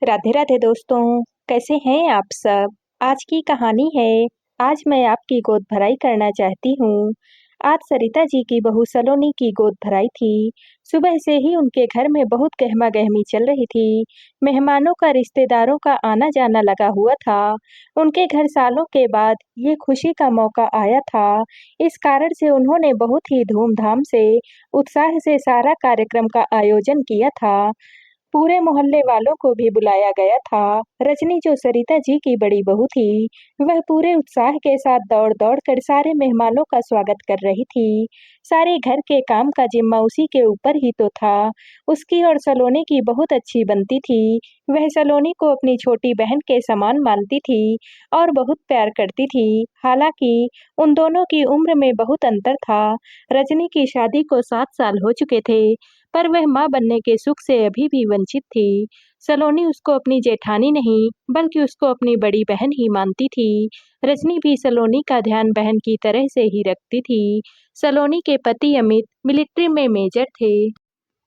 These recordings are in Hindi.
राधे राधे दोस्तों। कैसे हैं आप सब? आज की कहानी है। आज मैं आपकी गोद भराई करना चाहती हूँ। आज सरिता जी की बहू सलोनी की गोद भराई थी। सुबह से ही उनके घर में बहुत गहमा-गहमी चल रही थी। मेहमानों का, रिश्तेदारों का आना-जाना लगा हुआ था। उनके घर सालों के बाद ये खुशी का मौका आया था। इस कारण से उन्होंने बहुत ही धूमधाम से, उत्साह से सारा कार्यक्रम का आयोजन किया था। पूरे मोहल्ले वालों को भी बुलाया गया था। रजनी, जो सरिता जी की बड़ी बहू थी, वह पूरे उत्साह के साथ दौड़-दौड़ कर सारे मेहमानों का स्वागत कर रही थी। सारे घर के काम का जिम्मा उसी के ऊपर ही तो था। उसकी और सलोनी की बहुत अच्छी बनती थी। वह सलोनी को अपनी छोटी बहन के समान मानती थी और बहुत प्यार करती थी। हालांकि उन दोनों की उम्र में बहुत अंतर था। रजनी की शादी को 7 साल हो चुके थे, पर वह माँ बनने के सुख से अभी भी वंचित थी। सलोनी उसको अपनी जेठानी नहीं, बल्कि उसको अपनी बड़ी बहन ही मानती थी। रजनी भी सलोनी का ध्यान बहन की तरह से ही रखती थी। सलोनी के पति अमित मिलिट्री में मेजर थे।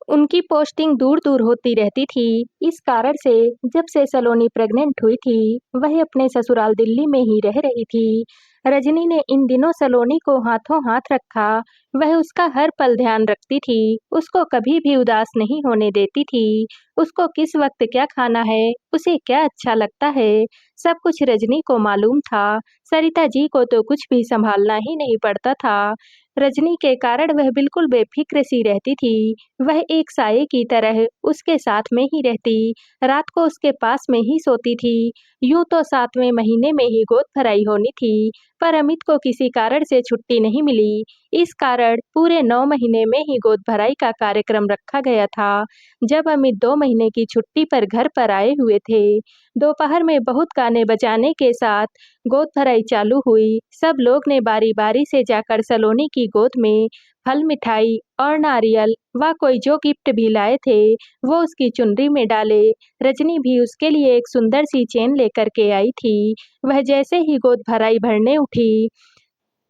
उनकी पोस्टिंग दूर-दूर होती रहती थी। इस कारण से जब से सलोनी प्रेग्नेंट हुई थी, वह अपने ससुराल दिल्ली में ही रह रही थी। रजनी ने इन दिनों सलोनी को हाथों हाथ रखा। वह उसका हर पल ध्यान रखती थी, उसको कभी भी उदास नहीं होने देती थी। उसको किस वक्त क्या खाना है, उसे क्या अच्छा लगता है, सब कुछ रजनी को मालूम था। सरिता जी को तो कुछ भी संभालना ही नहीं पड़ता था। रजनी के कारण वह बिल्कुल बेफिक्र सी रहती थी। वह एक साये की तरह उसके साथ में ही रहती, रात को उसके पास में ही सोती थी। यूं तो 7वें महीने में ही गोद भराई होनी थी, पर अमित को किसी कारण से छुट्टी नहीं मिली। इस कारण पूरे 9 महीने में ही गोद भराई का कार्यक्रम रखा गया था। जब अमित 2 महीने की छुट्टी पर घर पर आए हुए थे, दोपहर में बहुत गाने बजाने के साथ गोद भराई चालू हुई। सब लोग ने बारी-बारी से जाकर सलोनी की गोद में फल, मिठाई और नारियल व कोई जो गिफ्ट भी लाए थे, वो उसकी चुनरी में डाले। रजनी भी उसके लिए एक सुंदर सी चेन लेकर के आई थी। वह जैसे ही गोद भराई भरने उठी,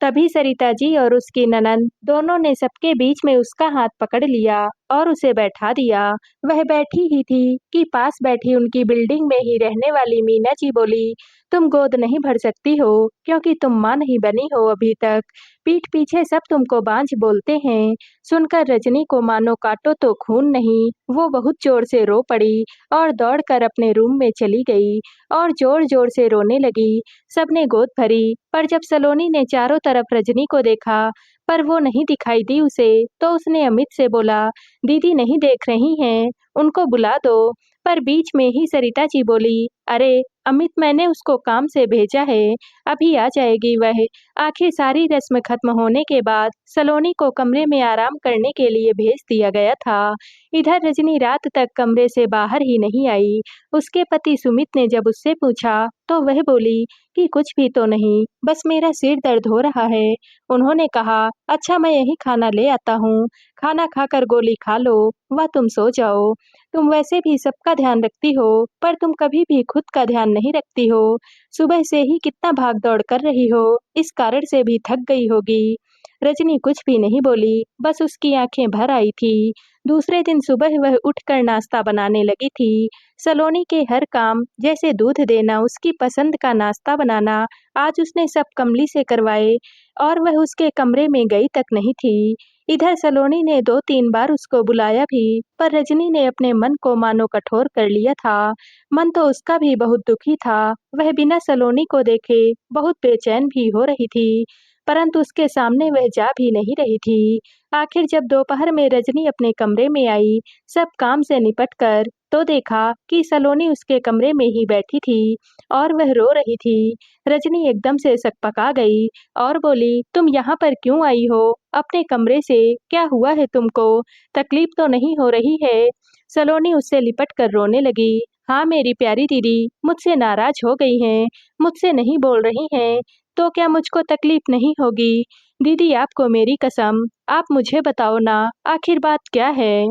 तभी सरिता जी और उसकी ननंद दोनों ने सबके बीच में उसका हाथ पकड़ लिया और उसे बैठा दिया। वह बैठी ही थी कि पास बैठी उनकी बिल्डिंग में ही रहने वाली मीना जी बोली, तुम गोद नहीं भर सकती हो क्योंकि तुम माँ नहीं बनी हो अभी तक। पीठ पीछे सब तुमको बांझ बोलते हैं। सुनकर रजनी को मानो काटो तो खून नहीं, वो बहुत जोर से रो पड़ी और दौड़कर अपने रूम में चली गई और जोर-जोर से रोने लगी। सबने गोद भरी, पर जब सलोनी ने चारों तरफ रजनी को देखा, पर वो नहीं दिखाई दी उसे, तो उसने अमित से बोला, दीदी नहीं देख रही हैं, उनको बुला दो। पर बीच में ही सरिता जी बोली, अरे अमित, मैंने उसको काम से भेजा है, अभी आ जाएगी वह। आखिर सारी रस्म खत्म होने के बाद सलोनी को कमरे में आराम करने के लिए भेज दिया गया था। इधर रजनी रात तक कमरे से बाहर ही नहीं आई। उसके पति सुमित ने जब उससे पूछा, तो वह बोली कि कुछ भी तो नहीं, बस मेरा सिर दर्द हो रहा है। उन्होंने कहा, अच्छा मैं यही खाना ले आता हूँ, खाना खाकर गोली खा लो व तुम सो जाओ। तुम वैसे भी सबका ध्यान रखती हो, पर तुम कभी भी खुद का ध्यान नहीं रखती हो। सुबह से ही कितना भाग दौड़ कर रही हो, इस कारण से भी थक गई होगी। रजनी कुछ भी नहीं बोली, बस उसकी आंखें भर आई थी। दूसरे दिन सुबह वह उठकर नाश्ता बनाने लगी थी। सलोनी के हर काम, जैसे दूध देना, उसकी पसंद का नाश्ता बनाना, आज उसने सब कमली से करवाए और वह उसके कमरे में गई तक नहीं थी। इधर सलोनी ने 2-3 बार उसको बुलाया भी, पर रजनी ने अपने मन को मानो कठोर कर लिया था। मन तो उसका भी बहुत दुखी था। वह बिना सलोनी को देखे बहुत बेचैन भी हो रही थी, परंतु उसके सामने वह जा भी नहीं रही थी। आखिर जब दोपहर में रजनी अपने कमरे में आई, सब काम से निपट कर, तो देखा कि सलोनी उसके कमरे में ही बैठी थी और वह रो रही थी। रजनी एकदम से सकपका गई और बोली, तुम यहाँ पर क्यों आई हो? अपने कमरे से? क्या हुआ है तुमको? तकलीफ तो नहीं हो रही है? सलोनी उससे लिपट कर रोने लगी। हाँ मेरी प्यारी दीदी, मुझसे नाराज हो गई हैं, मुझसे नहीं बोल रही हैं, तो क्या मुझको तकलीफ नहीं होगी? दीदी आपको मेरी कसम, आप मुझे बताओ ना, आखिर बात क्या है?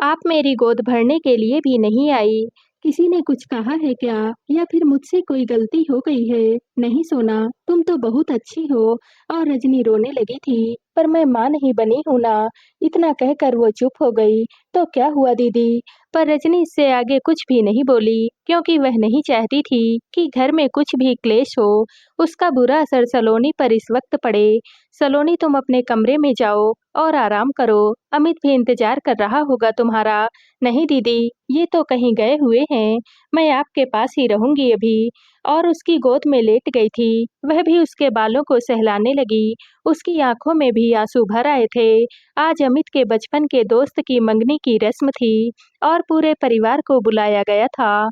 आप मेरी गोद भरने के लिए भी नहीं आई। किसी ने कुछ कहा है क्या? या फिर मुझसे कोई गलती हो गई है? नहीं सोना, तुम तो बहुत अच्छी हो। और रजनी रोने लगी थी। पर मैं माँ नहीं बनी हूँ ना। इतना कहकर वो चुप हो गई। तो क्या हुआ दीदी? पर रजनी इससे आगे कुछ भी नहीं बोली, क्योंकि वह नहीं चाहती थी कि घर में कुछ भी क्लेश हो। उसका बुरा असर सलोनी पर इस वक्त पड़े। सलोनी, तुम अपने कमरे में जाओ और आराम करो। अमित भी इंतजार कर रहा होगा तुम्हारा। नहीं दीदी, ये तो कहीं गए हुए हैं। मैं आपके पास ही रहूंगी अभी। और उसकी गोद में लेट गई थी। वह भी उसके बालों को सहलाने लगी। उसकी आंखों में भी आंसू भर आए थे। आज अमित के बचपन के दोस्त की मंगनी की रस्म थी और पूरे परिवार को बुलाया गया था।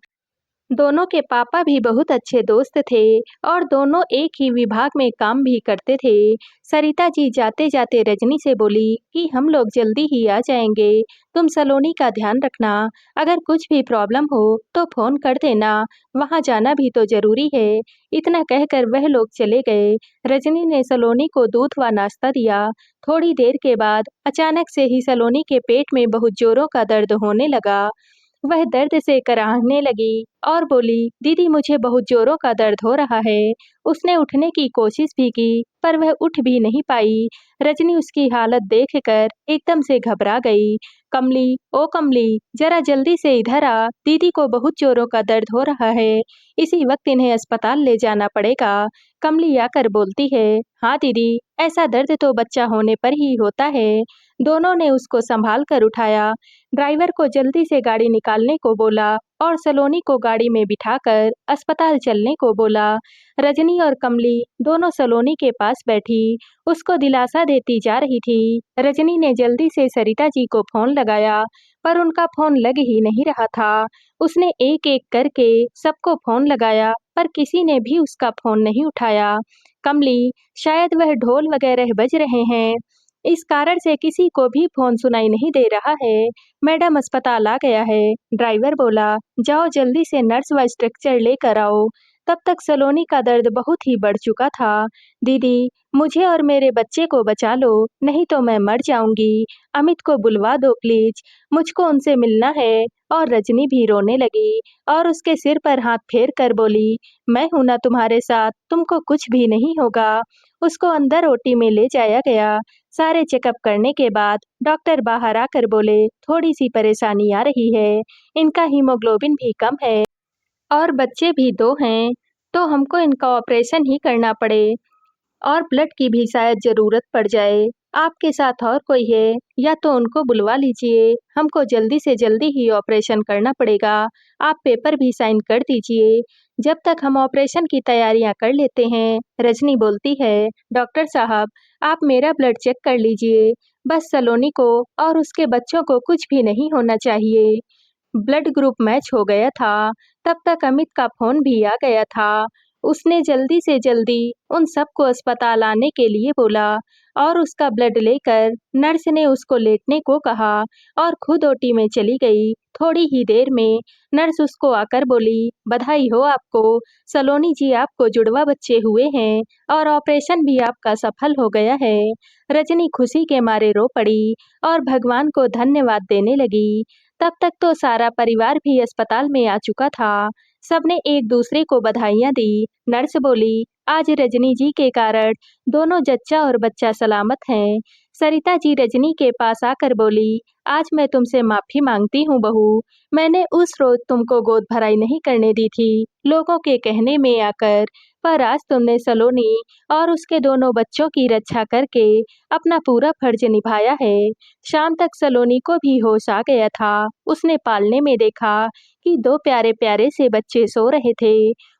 दोनों के पापा भी बहुत अच्छे दोस्त थे और दोनों एक ही विभाग में काम भी करते थे। सरिता जी जाते जाते रजनी से बोली कि हम लोग जल्दी ही आ जाएंगे। तुम सलोनी का ध्यान रखना। अगर कुछ भी प्रॉब्लम हो तो फोन कर देना। वहां जाना भी तो जरूरी है। इतना कहकर वह लोग चले गए। रजनी ने सलोनी को दूध व नाश्ता दिया। थोड़ी देर के बाद अचानक से ही सलोनी के पेट में बहुत जोरों का दर्द होने लगा। वह दर्द से कराहने लगी और बोली, दीदी मुझे बहुत जोरों का दर्द हो रहा है। उसने उठने की कोशिश भी की, पर वह उठ भी नहीं पाई। रजनी उसकी हालत देखकर एकदम से घबरा गई। कमली, ओ कमली, जरा जल्दी से इधर आ। दीदी को बहुत जोरों का दर्द हो रहा है। इसी वक्त इन्हें अस्पताल ले जाना पड़ेगा। कमली आकर बोलती है, हाँ दीदी, ऐसा दर्द तो बच्चा होने पर ही होता है। दोनों ने उसको संभाल कर उठाया। ड्राइवर को जल्दी से गाड़ी निकालने को बोला और सलोनी को गाड़ी में बिठाकर अस्पताल चलने को बोला। रजनी और कमली दोनों सलोनी के पास बैठी उसको दिलासा देती जा रही थी। रजनी ने जल्दी से सरिता जी को फोन लगाया, पर उनका फोन लग ही नहीं रहा था। उसने एक एक करके सबको फोन लगाया, पर किसी ने भी उसका फोन नहीं उठाया। कमली, शायद वह ढोल वगैरह बज रहे हैं, इस कारण से किसी को भी फोन सुनाई नहीं दे रहा है। मैडम अस्पताल आ गया है। ड्राइवर बोला, जाओ जल्दी से नर्स व स्ट्रक्चर लेकर आओ। तब तक सलोनी का दर्द बहुत ही बढ़ चुका था। दीदी, मुझे और मेरे बच्चे को बचा लो, नहीं तो मैं मर जाऊंगी। अमित को बुलवा दो प्लीज, मुझको उनसे मिलना है। और रजनी भी रोने लगी और उसके सिर पर हाथ फेर कर बोली, मैं हूं ना तुम्हारे साथ, तुमको कुछ भी नहीं होगा। उसको अंदर ओटी में ले जाया गया। सारे चेकअप करने के बाद डॉक्टर बाहर आकर बोले, थोड़ी सी परेशानी आ रही है। इनका हीमोग्लोबिन भी कम है और बच्चे भी दो हैं, तो हमको इनका ऑपरेशन ही करना पड़े और ब्लड की भी शायद जरूरत पड़ जाए। आपके साथ और कोई है या तो उनको बुलवा लीजिए। हमको जल्दी से जल्दी ही ऑपरेशन करना पड़ेगा। आप पेपर भी साइन कर दीजिए। जब तक हम ऑपरेशन की तैयारियां कर लेते हैं। रजनी बोलती है, डॉक्टर साहब, आप मेरा ब्लड चेक कर लीजिए। बस सलोनी को और उसके बच्चों को कुछ भी नहीं होना चाहिए। ब्लड ग्रुप मैच हो गया था। तब तक अमित का फोन भी आ गया था। उसने जल्दी से जल्दी उन सबको अस्पताल आने के लिए बोला और उसका ब्लड लेकर नर्स ने उसको लेटने को कहा और खुद ओटी में चली गई। थोड़ी ही देर में नर्स उसको आकर बोली, बधाई हो आपको, सलोनी जी, आपको जुड़वा बच्चे हुए हैं और ऑपरेशन भी आपका सफल हो गया है। रजनी खुशी के मारे रो पड़ी और भगवान को धन्यवाद देने लगी। तब तक तो सारा परिवार भी अस्पताल में आ चुका था। सबने एक दूसरे को बधाइयां दी। नर्स बोली, आज रजनी जी के कारण दोनों जच्चा और बच्चा सलामत हैं। सरिता जी रजनी के पास आकर बोली, आज मैं तुमसे माफी मांगती हूँ बहू। मैंने उस रोज तुमको गोद भराई नहीं करने दी थी, लोगों के कहने में आकर, पर आज तुमने सलोनी और उसके दोनों बच्चों की रक्षा करके अपना पूरा फर्ज निभाया है। शाम तक सलोनी को भी होश आ गया था। उसने पालने में देखा कि दो प्यारे प्यारे से बच्चे सो रहे थे।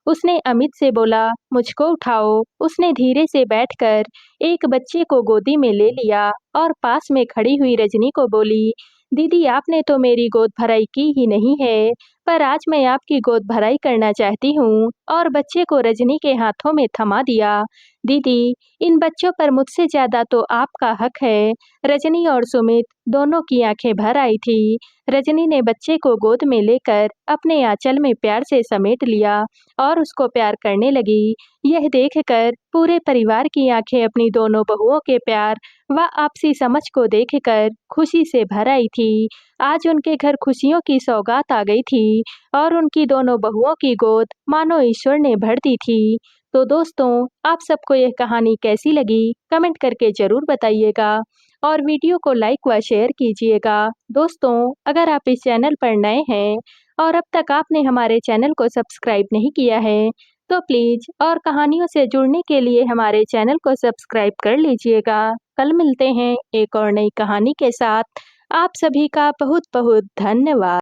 उसने अमित से बोला, मुझको उठाओ। उसने धीरे से बैठकर एक बच्चे को गोदी में ले लिया और पास में खड़ी हुई रजनी को बोली, दीदी, आपने तो मेरी गोद भराई की ही नहीं है, पर आज मैं आपकी गोद भराई करना चाहती हूँ। और बच्चे को रजनी के हाथों में थमा दिया। दीदी, इन बच्चों पर मुझसे ज्यादा तो आपका हक है। रजनी और सुमित दोनों की आंखें भर आई थी। रजनी ने बच्चे को गोद में लेकर अपने आंचल में प्यार से समेट लिया और उसको प्यार करने लगी। यह देखकर पूरे परिवार की आंखें अपनी दोनों बहुओं के प्यार व आपसी समझ को देखकर खुशी से भर आई थी। आज उनके घर खुशियों की सौगात आ गई थी और उनकी दोनों बहुओं की गोद मानो ईश्वर ने भर दी थी। तो दोस्तों, आप सबको यह कहानी कैसी लगी, कमेंट करके ज़रूर बताइएगा और वीडियो को लाइक व शेयर कीजिएगा। दोस्तों, अगर आप इस चैनल पर नए हैं और अब तक आपने हमारे चैनल को सब्सक्राइब नहीं किया है, तो प्लीज़ और कहानियों से जुड़ने के लिए हमारे चैनल को सब्सक्राइब कर लीजिएगा। कल मिलते हैं एक और नई कहानी के साथ। आप सभी का बहुत-बहुत धन्यवाद।